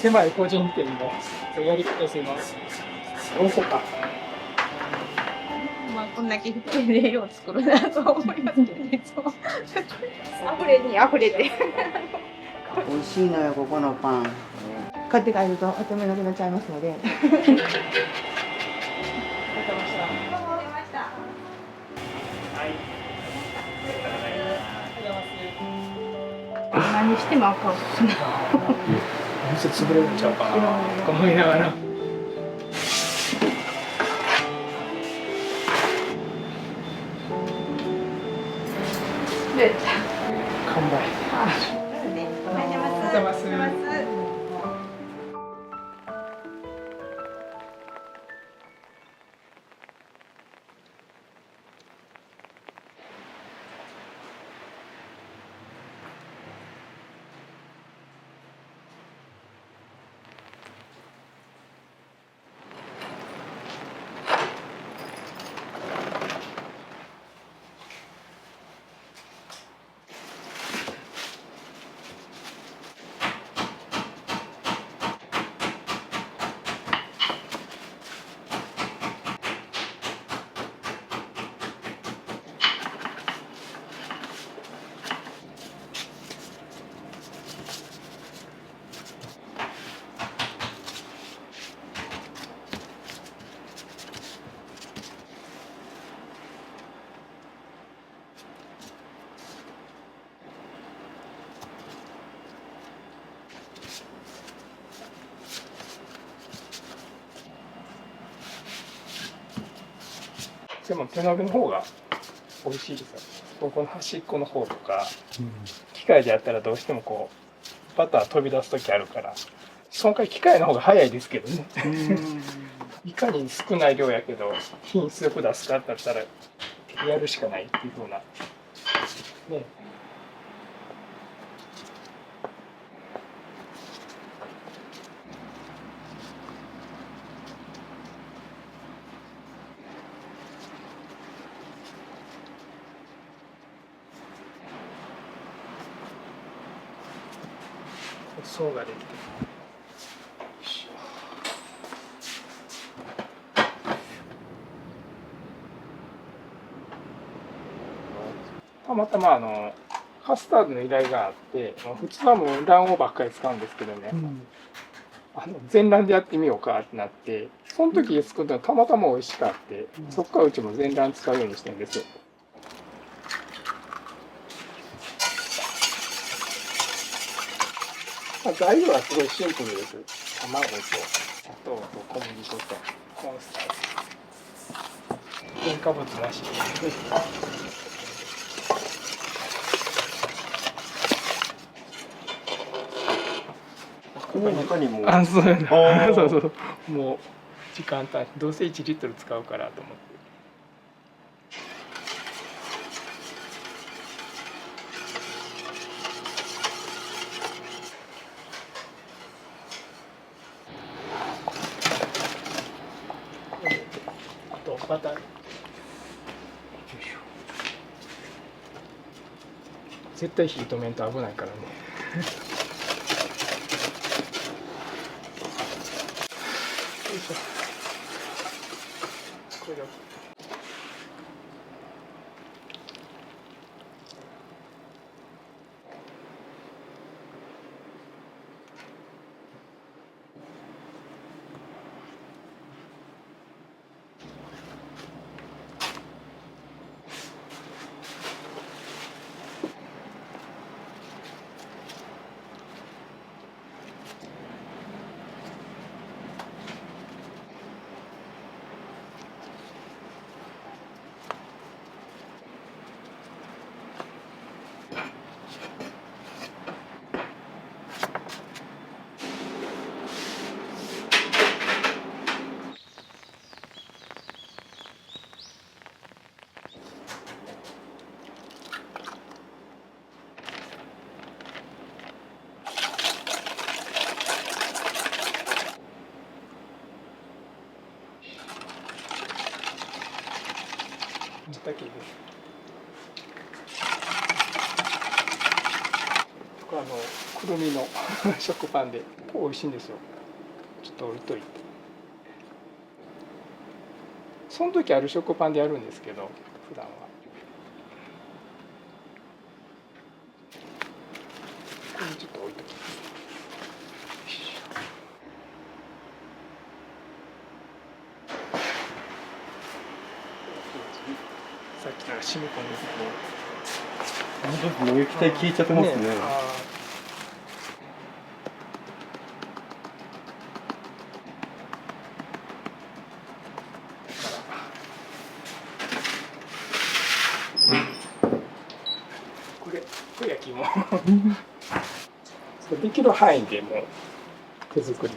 狭い個人店のやり方します。どこか。まあこんだけ人でよう作るなと思いますけどね。そう。溢れに溢れて。美味しいのよここのパン。買って帰ると頭なくなっちゃいますので。何してもあかん。お店潰れるんちゃうかなと思いながら。完売。おはようございます。でも手延べの方が美味しいですよ。ここの端っこの方とか、機械でやったらどうしてもこうバター飛び出す時あるから、その代わり機械の方が早いですけどね。いかに少ない量やけど品質よく出すかだったらやるしかないっていう風なね。層ができてる。たまたまカスタードの依頼があって、普通はもう卵黄ばっかり使うんですけどね、全卵でやってみようかってなって、その時作ったのたまたま美味しかって、そっからうちも全卵使うようにしてるんですよ。材料はすごいシンプルです。卵と砂糖と小麦粉とコーンスターチ、添加物なしで。この中にも。そうそう。もう時間単位、どうせ1リットル使うからと思って。あとバター。絶対火止めんと危ないからね。これだ。だけです。とかくるみの食パンで構美味しいんですよ。ちょっと置いといて、その時ある食パンでやるんですけど、普段はこれちょっと置いときます。さっきから染み込んでもう液体消えちゃってますね。これ焼き芋できる範囲でもう手作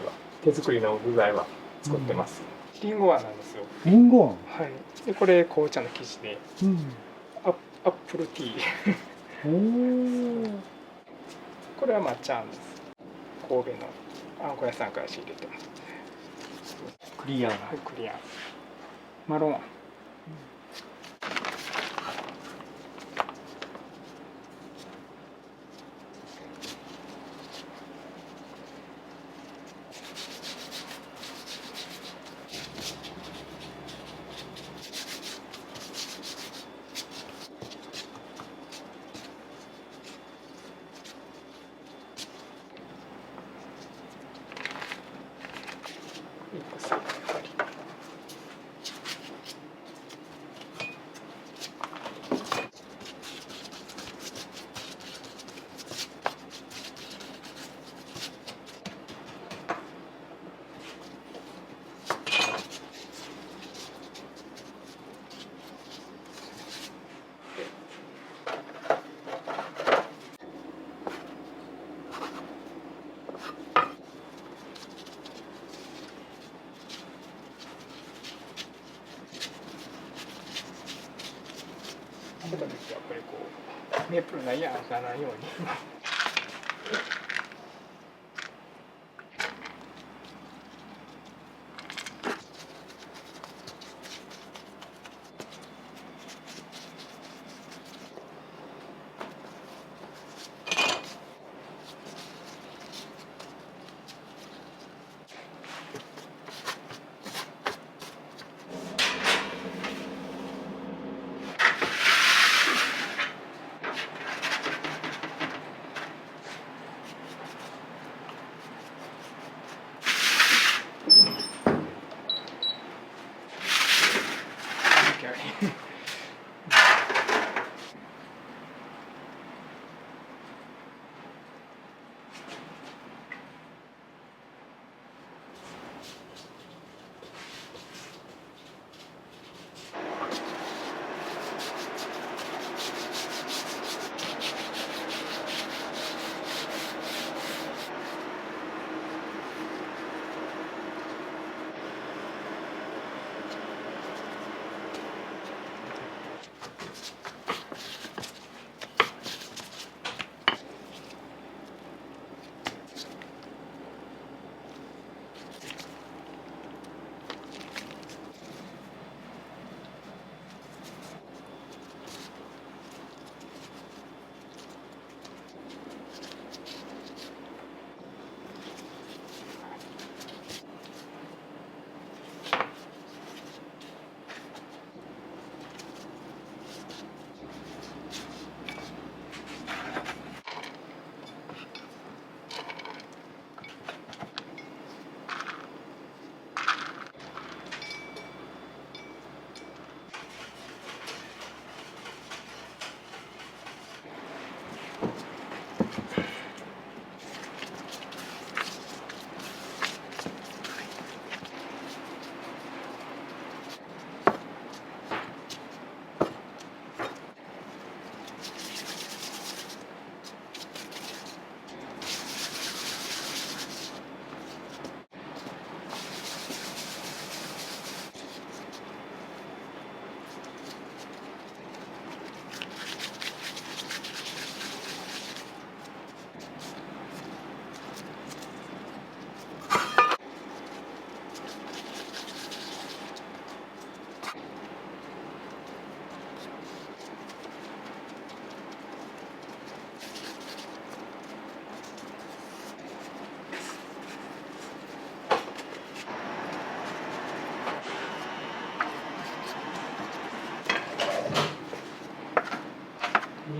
りの具材は作ってます。リンゴ餡なんですよ。リンゴはい。でこれ紅茶の生地で、アップルティー。これは抹茶餡です。神戸のあんこ屋さんから仕入れてます。クリア。はい、クリア。マロン餡。ミックス。食べた時やっぱりこうメープルなんや開かないように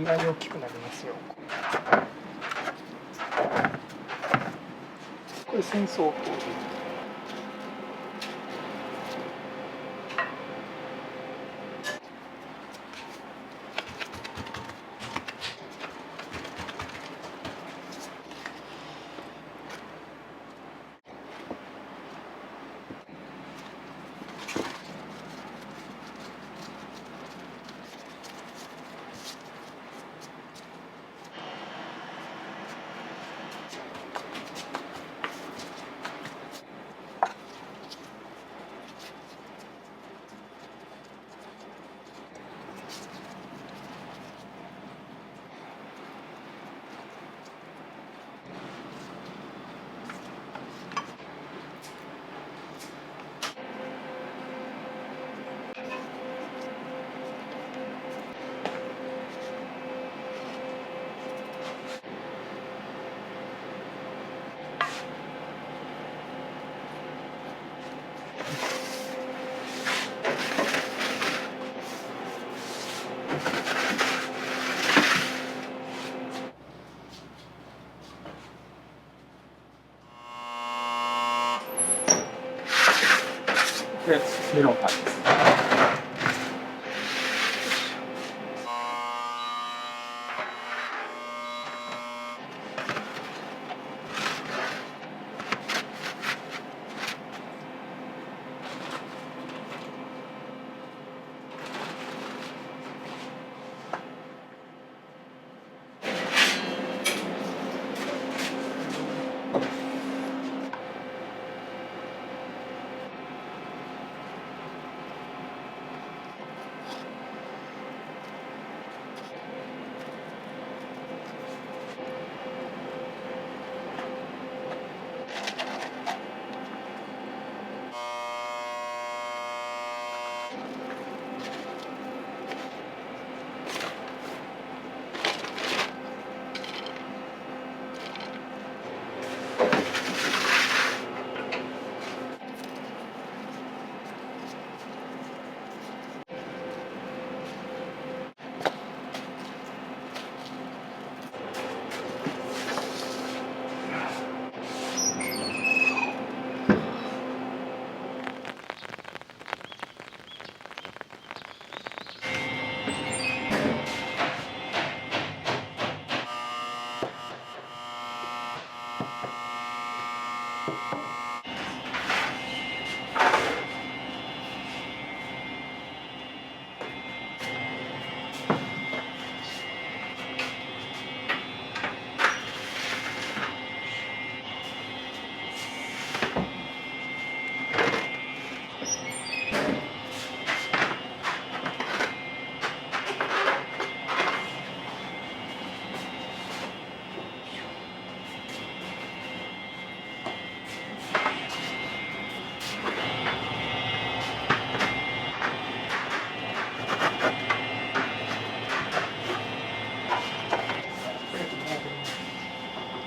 んなに大きくなりますよ。これ戦争灯。で、メロンパンです。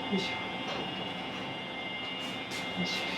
よいしょ。よいしょ。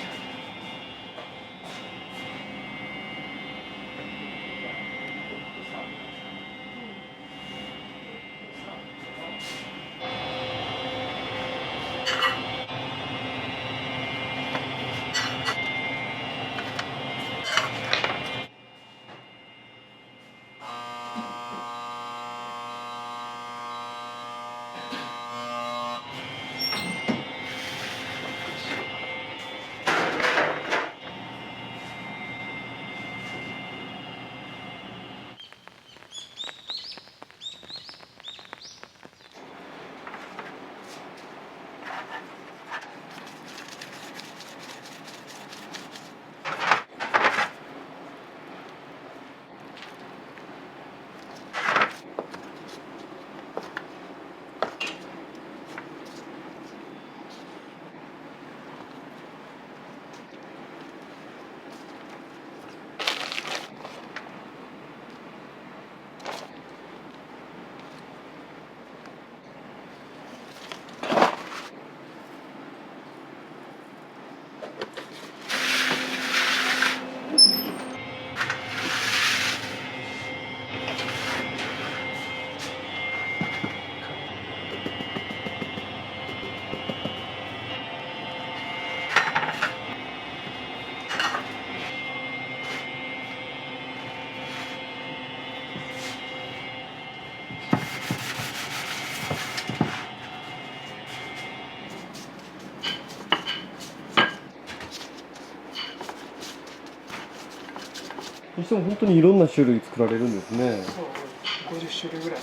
にしても本当にいろんな種類作られるんですね。そう50種類ぐらい。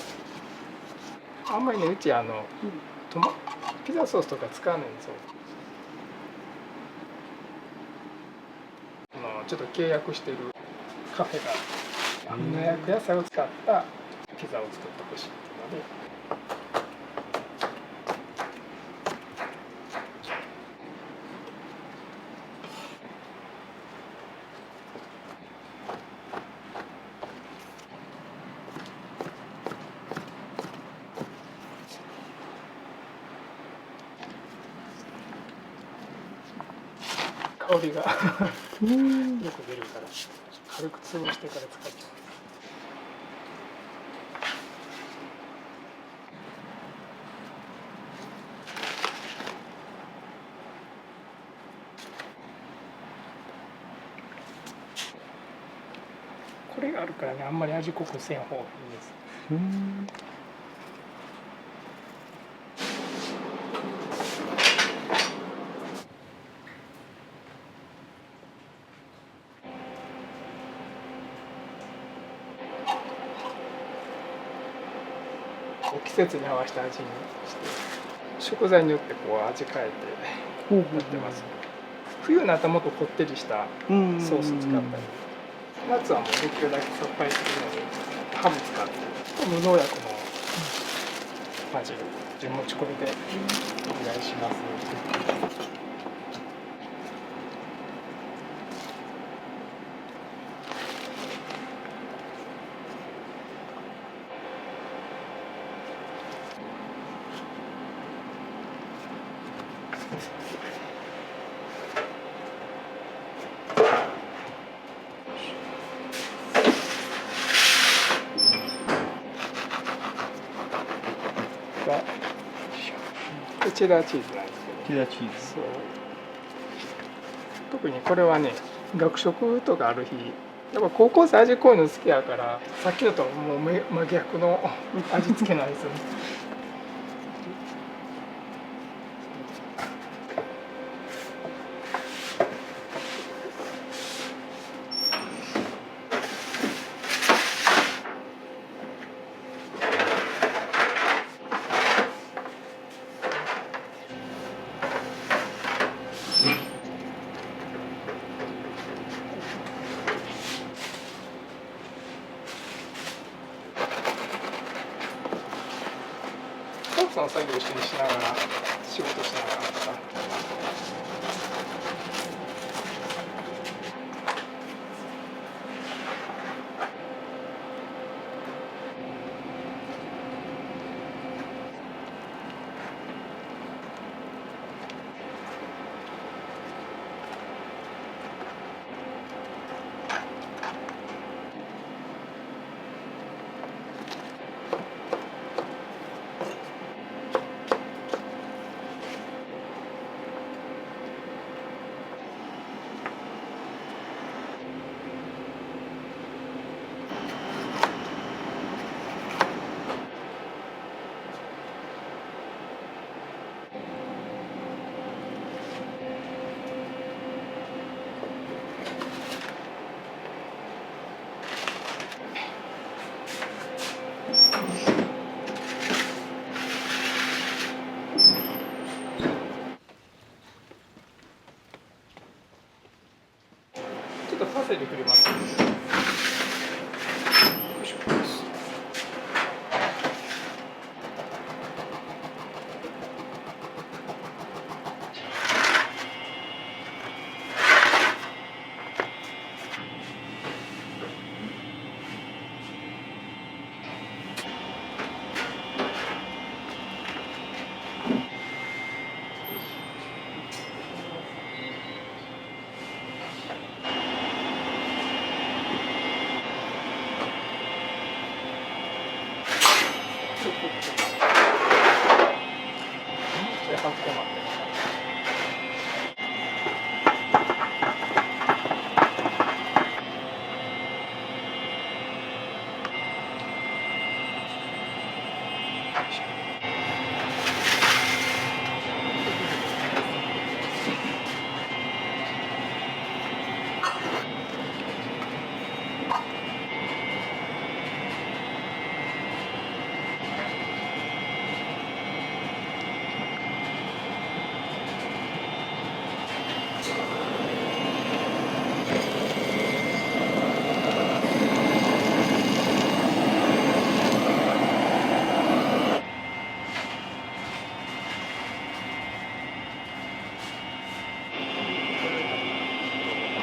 あんまりねうちピザソースとか使わないんですよ。ちょっと契約してるカフェが無農薬野菜を使ったピザを作ってほしいっていうので。香りがよく出るから軽く潰してから使っちゃう。これがあるからね、あんまり味濃くせん方がいいです。季節に合わせた味にして食材によってこう味変えてやってます。冬になったらもっとこってりしたソース使ったり、夏はもうできるだけさっぱりするのでハム使って無農薬のバジル持ち込みでお願いします。チェダーチーズなんですけど、チェダーチーズ。そう特にこれはね学食とかある日やっぱ高校生味濃いの好きやからさっきのともう真逆の味付けなんですよね。2つの作業を一緒にしながら仕事しながらとか。ちょっとパセリ振ります。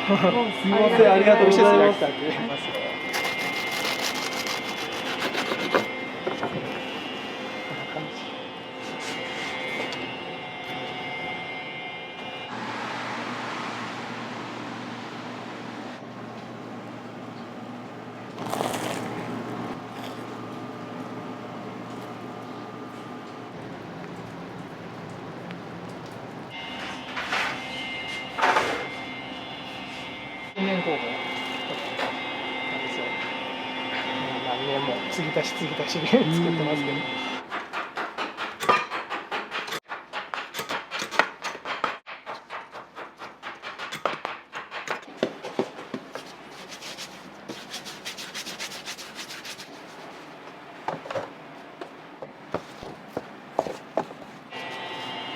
すいません、ありがとうございます。来たって言いますよ。こんな感じ。2年工房なんですよ。もう何年も継ぎ足し継ぎ足しで作ってますけど。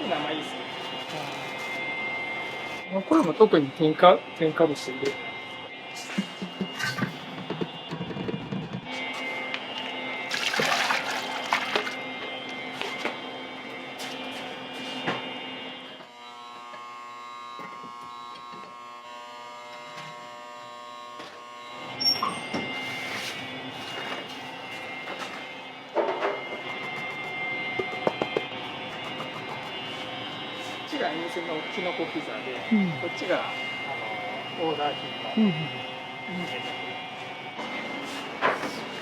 生いいですね。これも特に添加物入れる。こっちが店のきのこピザで、こっちがオーダー品の人間だけ。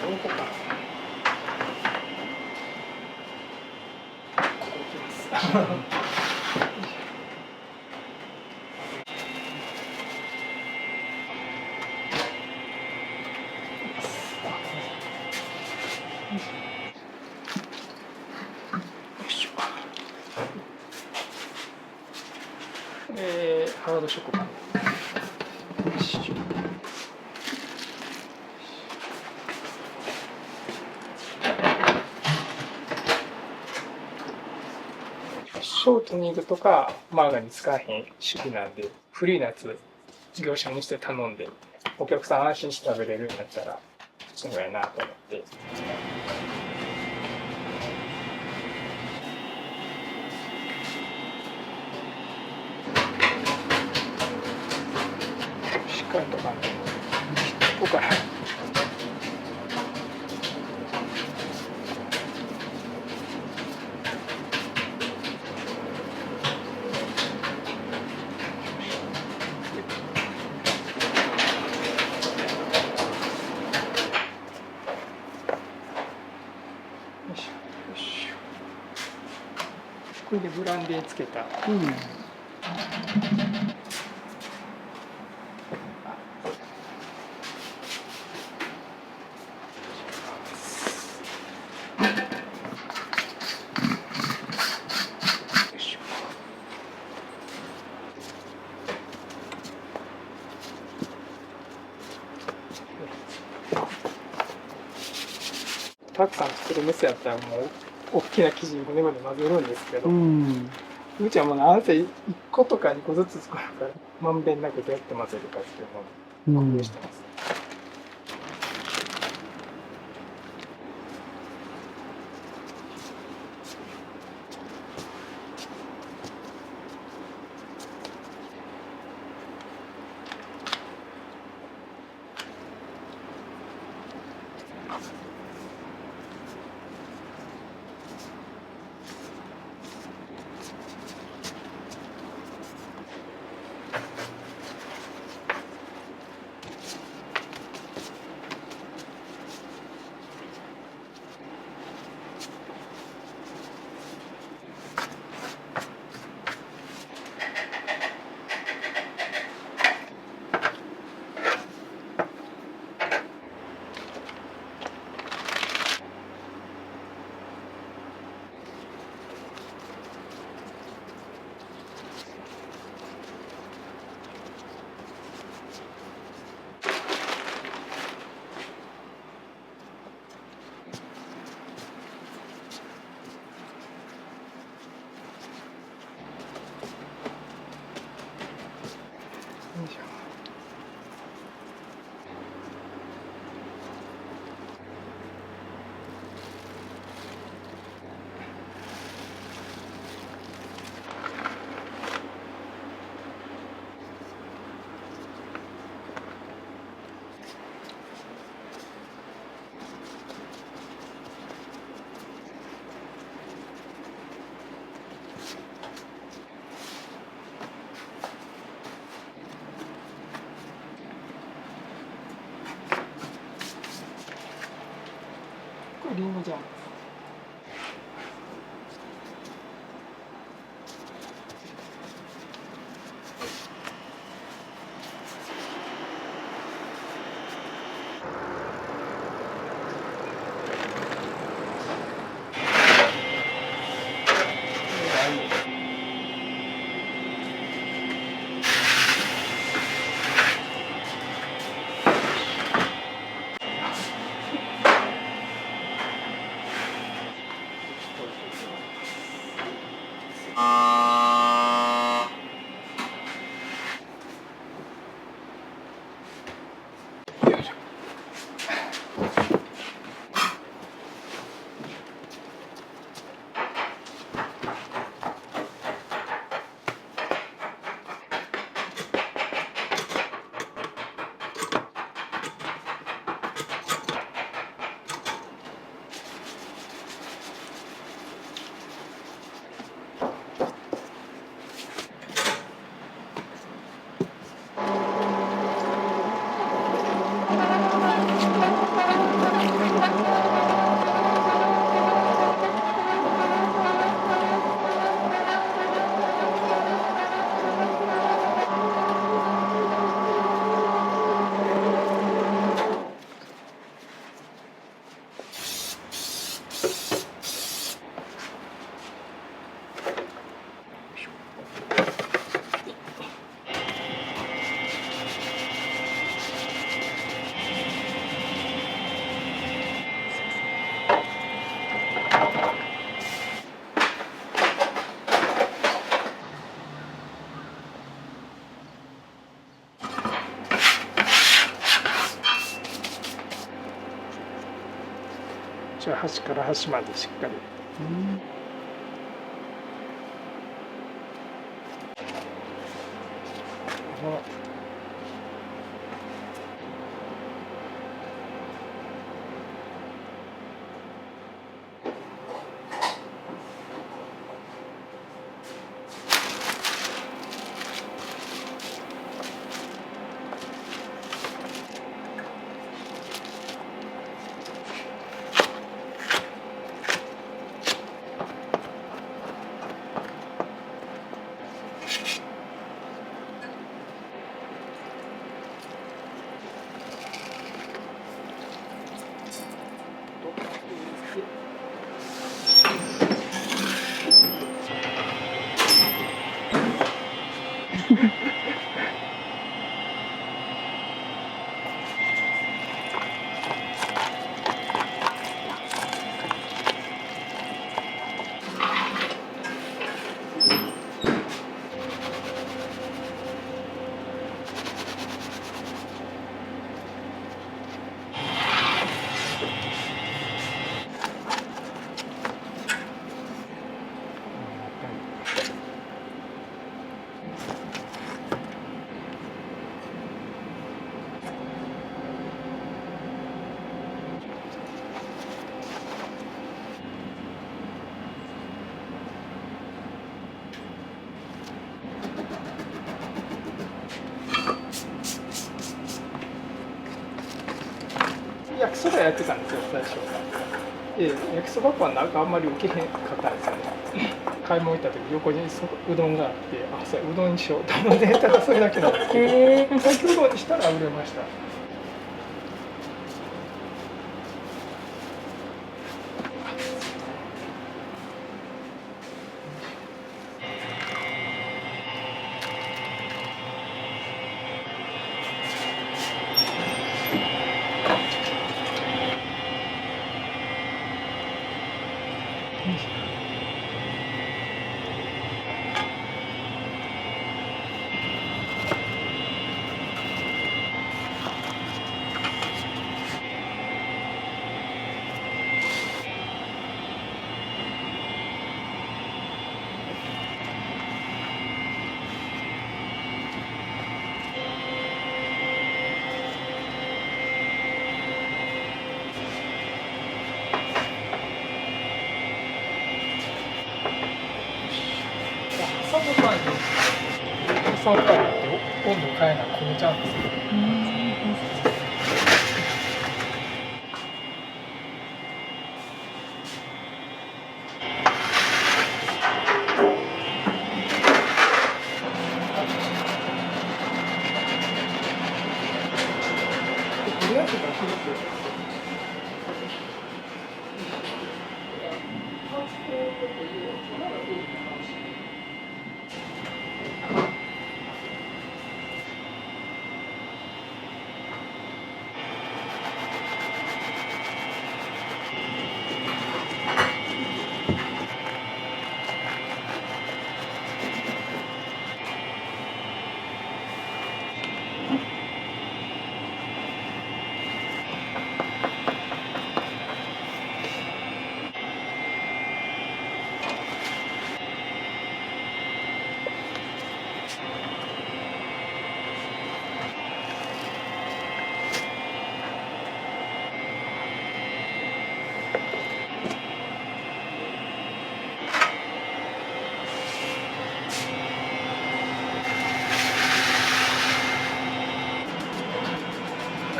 どこかな。ここ行きます。よいしょ。ハード食パン。よいしょ。ショートニングとかマーガリン使わへん主義なんで、フリーなやつ業者にして頼んで、お客さん安心して食べれるようになったらすごいなと思って。しっかりとかね、ここから。これでブランデーつけた。たくさん作る店やったらもう大きな生地に骨まで混ぜるんですけど、うちはもうなんせ1個とか2個ずつ作るからまんべんなくどうやって混ぜるかっていうのを工夫してます。よいしょ。リンゴジャム。よいしょ。じゃあ端から端までしっかり。焼きそばやってたんですよ最初。焼きそばパンなんかあんまり受けへんかったんですよね。買い物行った時横にうどんがあって、あ、そううどんにしようと思ってただそれだけなんですけど、焼きうどんにしたら売れました。挟むからって温度変えな焦げちゃうんですよ。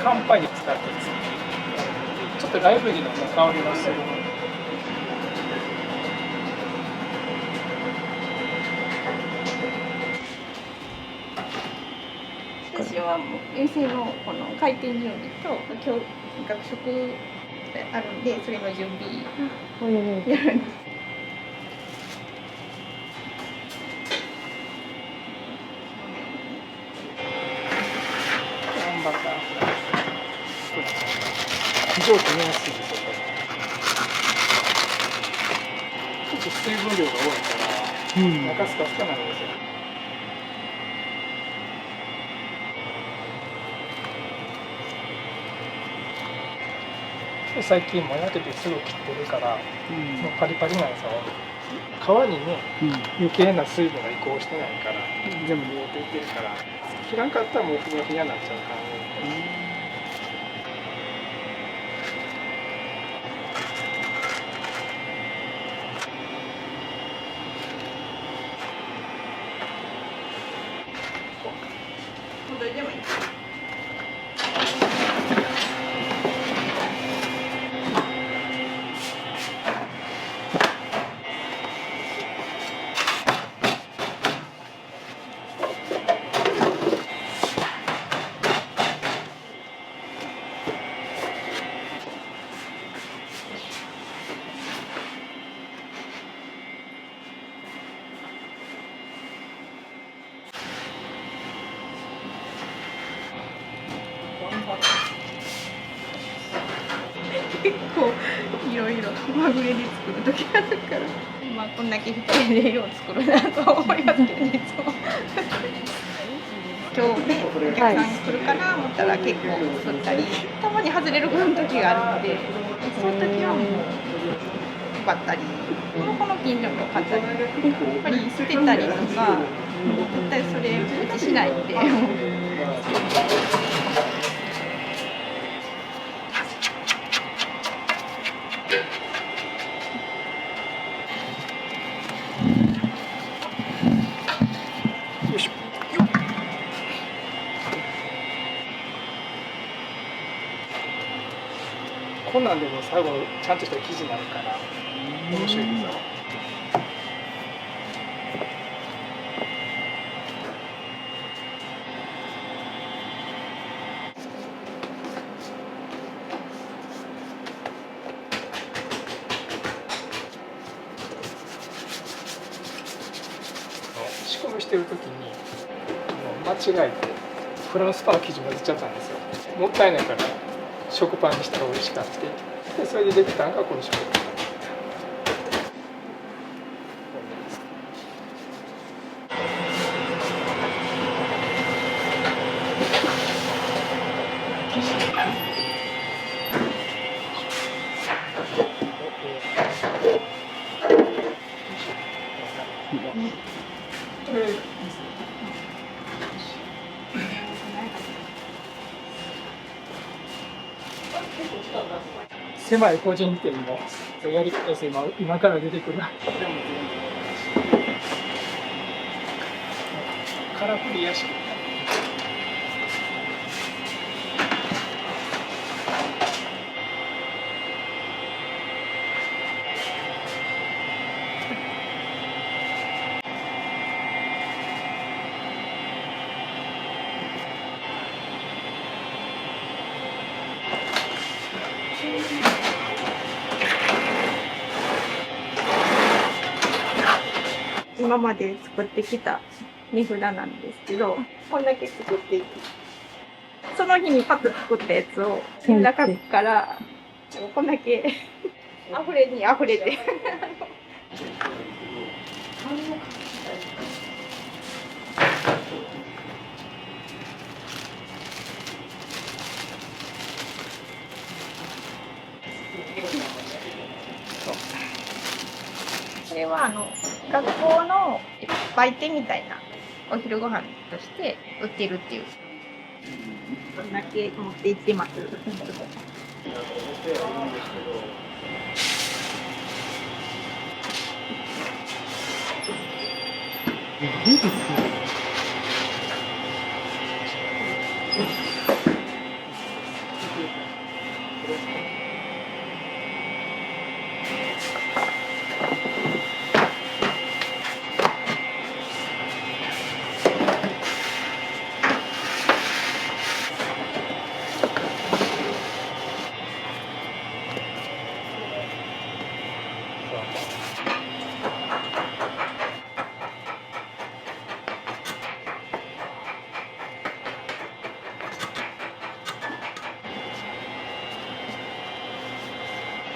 カンパニー使ってですね、ちょっとライブにの香りがする。私はもう店のこの開店準備と今日学食あるんでそれの準備やるんです。あんバター非常に見やすいですよ、これ。ちょっと水分量が多いから、中スカスカなんですよ。最近もやけてすぐ切ってるから、もうパリパリなんですよ。皮にね、余計な水分が移行してないから、全部入れていってるから、切らんかったらもうふにゃふにゃになっちゃう感じ。どれでもいい。結構いろいろまぐれで作る時があるから、まあこんだけ一人でよう作るなと思いますけど、いつも今日ねお客さん来るかな思ったら結構作ったり、たまに外れる時があるので、その時はもう配ったり、この近所の方にやっぱり捨てたりとか、絶対それうちしないんで。よいしょ。こんなんでも最後ちゃんとした生地になるから面白いですよ。仕込みしてる時に間違えてフランスパンの生地混ぜちゃったんですよ。もったいないから食パンにしたら美味しかった。でそれでできたのがこの食パン。狭い個人店のやり方です。今から出てくる。からくり屋敷。今まで作ってきた値札なんですけど、こんだけ作っていく。その日にパッと作ったやつを中からこんだけ溢れに溢れて。これは学校の売店みたいなお昼ご飯として売ってるっていう。こんだけ持って行ってます。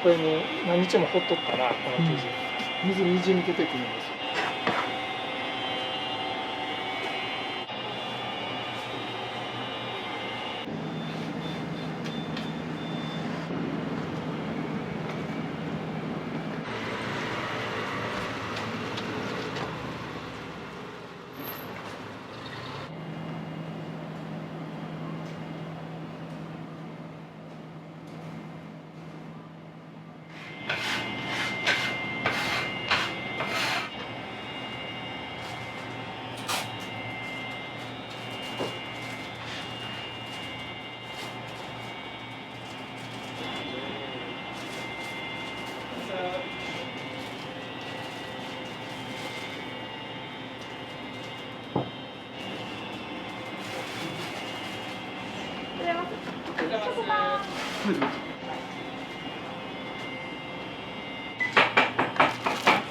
これもう何日もほっとったな、この生地。水にじみ出てくるんですよ。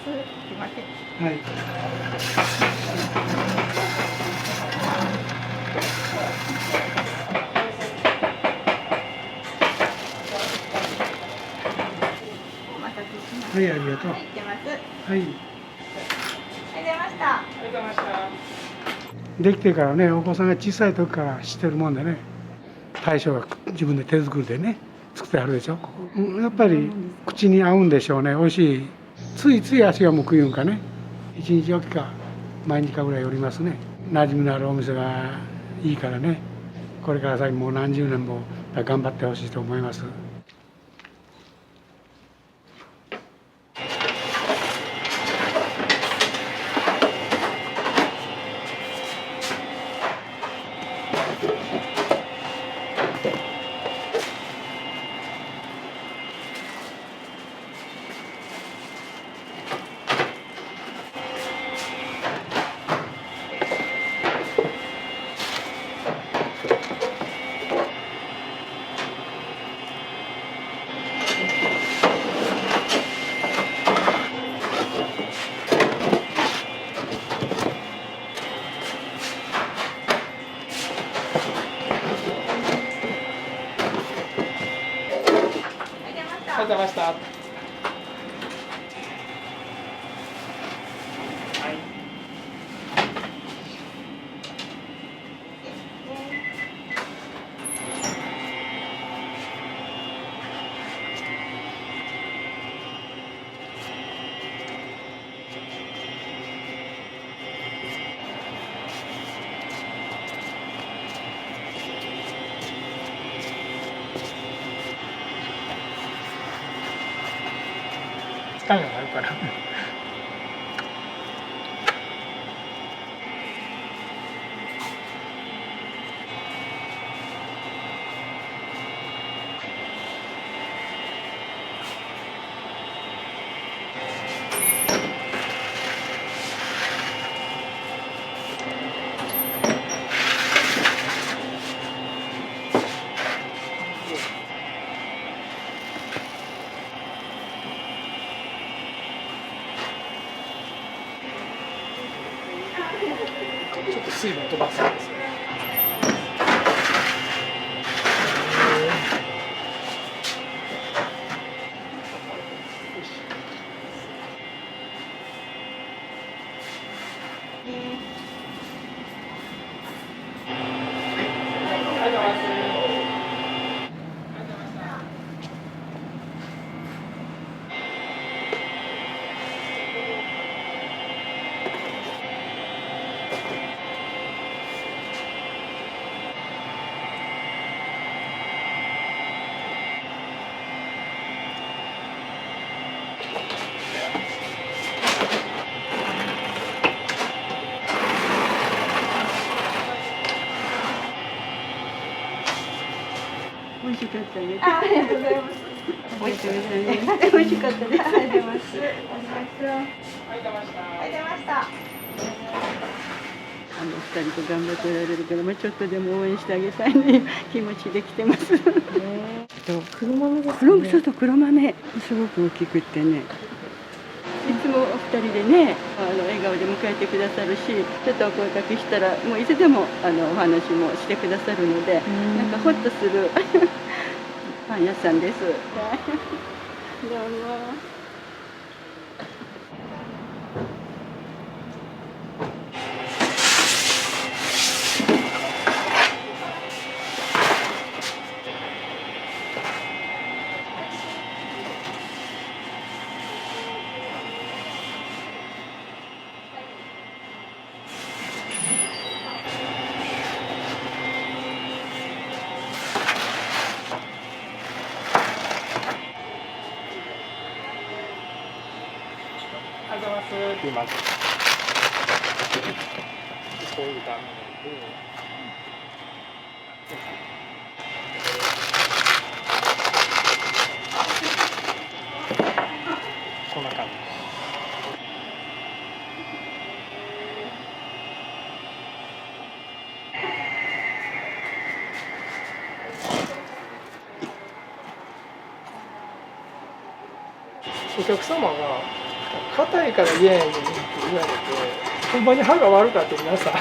すいません。はい。お待たせしました。はい、ありがとう。はい、行ってます。はい。ありがとうございました。ありがとうございました。できてからね、お子さんが小さい時から知ってるもんでね、大将が自分で手作りでね、作ってはるでしょ。やっぱり口に合うんでしょうね、美味しい。ついつい足が向くいうんかね、一日おきか毎日かぐらい寄りますね。馴染みのあるお店がいいからね、これから先もう何十年も頑張ってほしいと思います。ありがとうございました。はい。つかみがあるから。しかったね。ありがとうございます。美味しかったね。美味しかったです。ありがとうございます。ありがとうございました。二人と頑張っておられるから、まあ、ちょっとでも応援してあげたいね気持ちで来てます。黒豆ですね。そうそう、黒豆すごく大きくってね。いつもお二人でね、笑顔で迎えてくださるし、ちょっとお声かけしたら、もういつでもお話もしてくださるので、なんかほっとするパン屋さんです。どうも。ありがとうございますって言います。こういうダメなんで。こんな感じ。お客様が硬いから嫌やねんって言われて、ほんまに歯が悪かって皆さん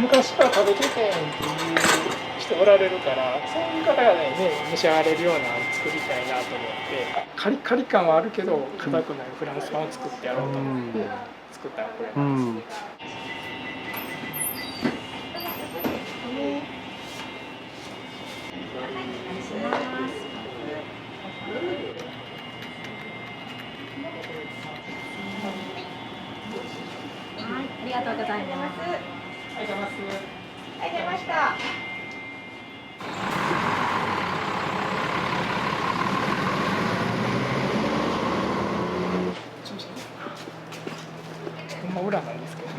昔から食べててんっていう人おられるから、そういう方がね召し上がれるような作りたいなと思って、カリカリ感はあるけど硬くないフランスパンを作ってやろうと思って作ったのこれなんです。ありがとうございます。ありがとうございます。ありがとうございました。ほんま裏なんですけど。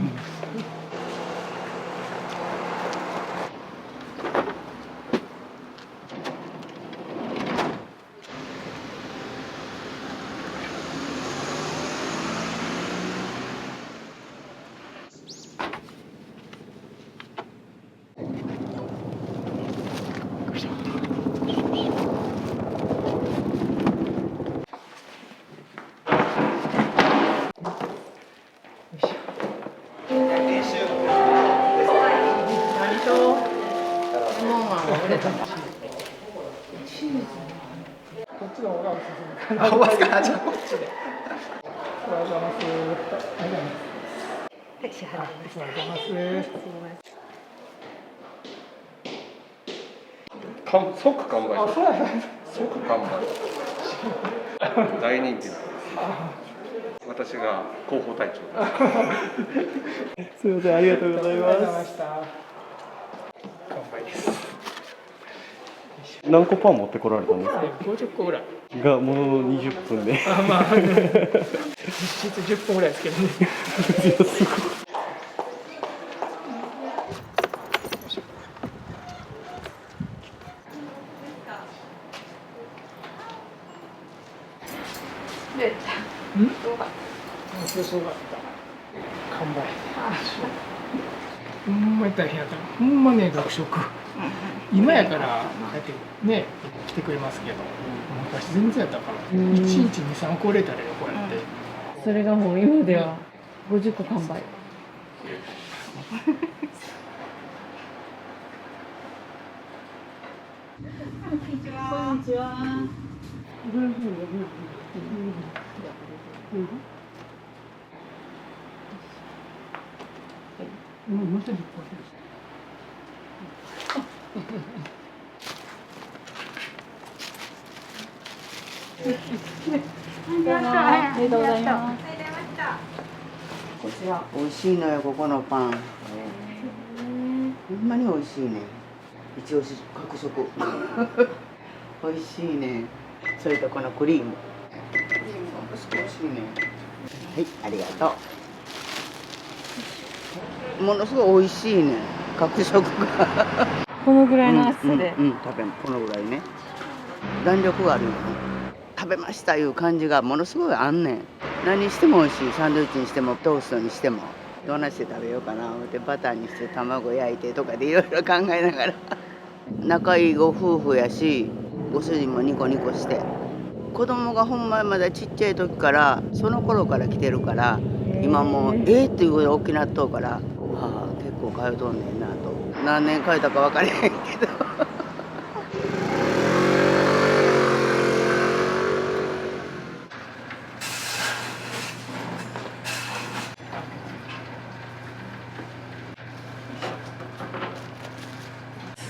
こっちの方がおすすめかな。あ、わずか、じゃあこっちで。ありがとうございます。ありがとうございます。はい、支払いありがとうございます。即完売。あ、そうなんです。即完売。大人気なんです。私が広報隊長。すみません、ありがとうございます。完売です。何個パン持ってこられたんですか。50個ぐらい。がもう20分で。あ、まあ、実質10分ぐらいですけどね。すごい。うん？すごかった。完売。ほんまやったらほんまね、学食。今やから、こうやってね、来てくれますけど、昔全然やったから、1日2、3個売れたらよ、こうやって。それがもう今では50個完売。こんにちは。こんにちは。ありがとうございます。こちら美味しいのよ、ここのパン。ほんまに美味しいね。一応各色美味しいね。それとこのクリームも美味しいね。はい、ありがとう。ものすごい美味しいね、各色が。このぐらいの厚さで。食べこのぐらいね。弾力があるよね。食べましたいう感じがものすごいあんねん。何しても美味しい。サンドイッチにしてもトーストにしても。どうなして食べようかな思ってバターにして卵焼いてとかでいろいろ考えながら仲いいご夫婦やし、ご主人もニコニコして、子供がほんままだちっちゃい時からその頃から来てるから、今もうっていうぐらい大きなっとうから、結構通うとんねんなと。何年通ったか分からへんけど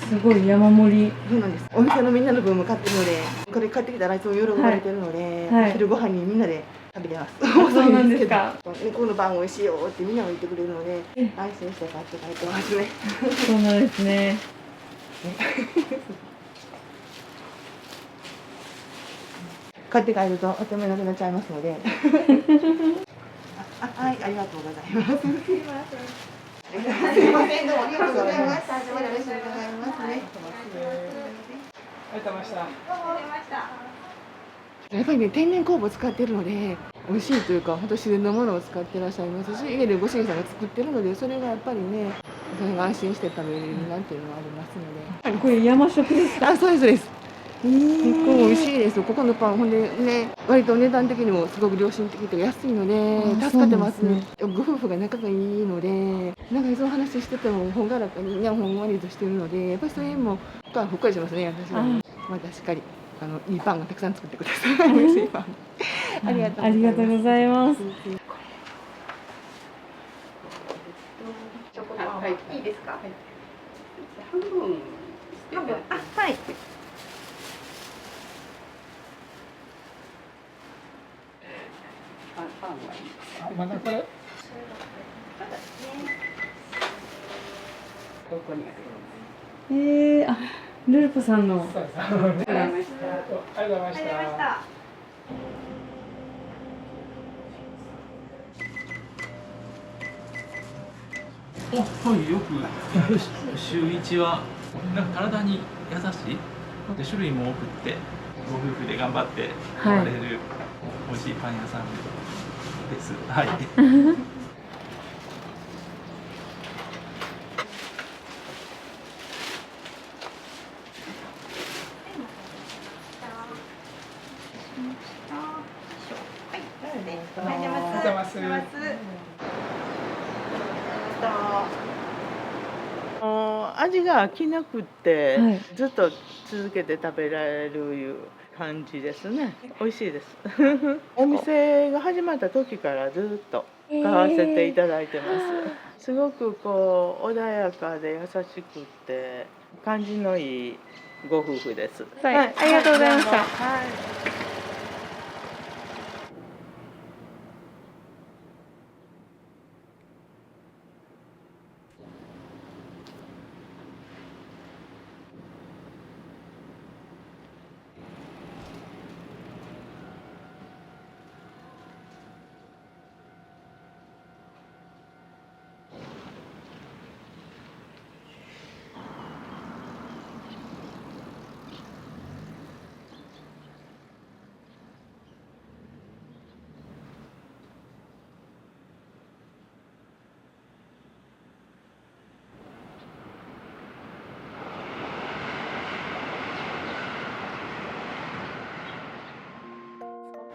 すごい山盛り。そうなんです。お店のみんなの分も買ってるので、これ買ってきたらいつも喜ばれてるので、はい昼ご飯にみんなで食べてます。そうなんですか。このパン美味しいよってみんなが言ってくれるので、安心して買って帰ってますね。そうなんですね。買って帰るとお手間なくなっちゃいますので。はい、ありがとうございます。すいません。すいません、どうもありがとうございました。よろしくお願いしますね。ありがとうございました。やっぱりね、天然酵母を使ってるので美味しいというか、本当自然のものを使ってらっしゃいますし、家でご主人さんが作ってるので、それがやっぱりね、それが安心して食べれるなっていうのがありますので。これ山食ですか？あ、そうですそうです。結構美味しいです。ここのパン、ほんでね、割と値段的にもすごく良心的というか安いので助かってます。ご夫婦が仲がいいので、なんかその話しててもほんがらかに、ほんわりとしてるので、やっぱりそれもほっこりしますね、私は。またしっかりいいパンがたくさん作ってください。美味しいパン。ありがとうございます。はい、いいですか？半分はい。まだこれどこにある？あ、ルルポさんの。そうです。ありがとうございました。はい、よく週1はなんか体に優しいで種類も多くってご夫婦で頑張って買われる美味しいパン屋さんです。はい。味が飽きなくって、はいずっと続けて食べられるいう感じですね。美味しいです。お店が始まった時からずっと買わせていただいてます。すごくこう穏やかで優しくって感じのいいご夫婦です。はい、ありがとうございました。はい。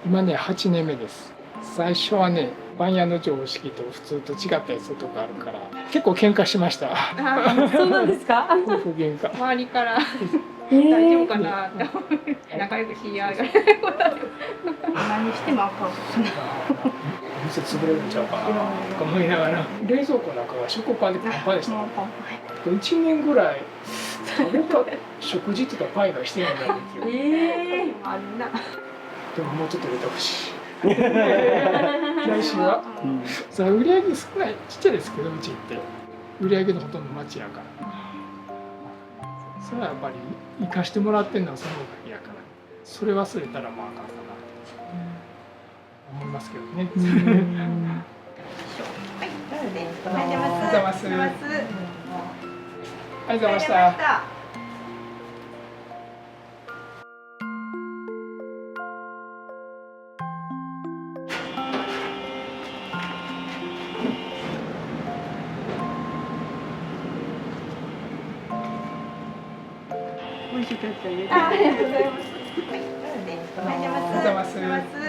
今ね8年目です。最初はね番屋の常識と普通と違ったやつとかあるから結構喧嘩しました。そうなんですか？夫婦喧嘩。周りから大丈夫かなって思う。仲良くしやがる。何してもあかん。お店潰れるんちゃうかなとか思いながら、冷蔵庫なんかが食パンでパンパンでした。1年ぐらい食べた食事とかパンがしてないんですよ。あんな。でももうちょっと入れてほしい。来週は、それ売り上げ少ないちっちゃいですけどうちって売り上げのほとんど町やから、それはやっぱり生かしてもらってるのはそのおかげやから、それ忘れたらまああかんかなと思いますけどね。はい、なので、おはようございます。ありがとうございましありがとうございまた。した。美味しかったです。ありがとうございます。はい、じゃあありがとうございますまた。